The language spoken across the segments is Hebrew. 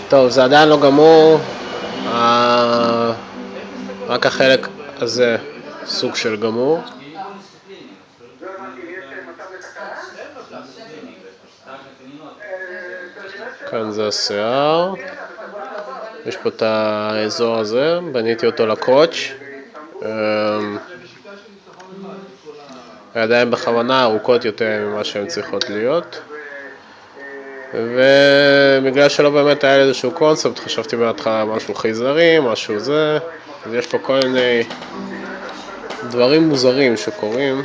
טוב, זה עדיין לא גמור, רק החלק הזה סוג של גמור. כאן זה השיער, יש פה את האזור הזה, בניתי אותו לקרוץ', הידיים בכוונה ארוכות יותר ממה שהן צריכות להיות, ובגלל שלא באמת היה לי איזשהו קונספט, חשבתי בהתחלה משהו חייזרי, משהו זה, אז יש פה כל מיני דברים מוזרים שקורים,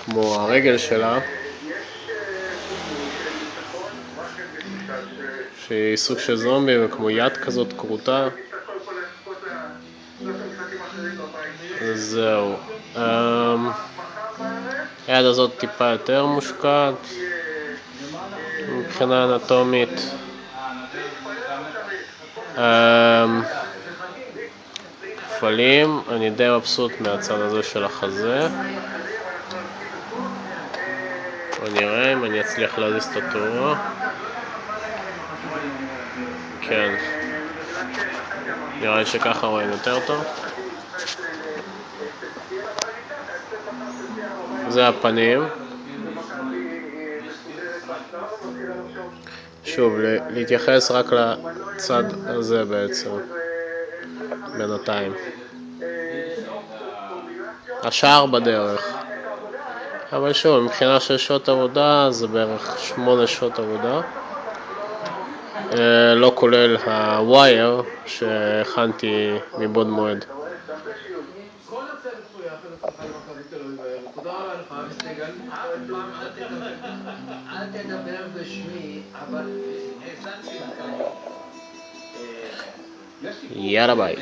כמו הרגל שלה, שהיא סוג של זומבי וכמו יד כזאת קרוטה. זהו. היד הזאת טיפה יותר מושקעת מבחינה אנטומית. פלים, אני די מבסוט מהצד הזה של החזה. בוא נראה אם אני אצליח להזיז את התאורה. כן. נראה לי שככה רואים יותר טוב. זה הפנים. שוב, להתייחס רק לצד הזה בעצם, בינתיים. השאר בדרך. אבל שוב, מבחינה של שעות עבודה, זה בערך 8 שעות עבודה. לא כולל הווייר שהכנתי מבעוד מועד. יאללה ביי.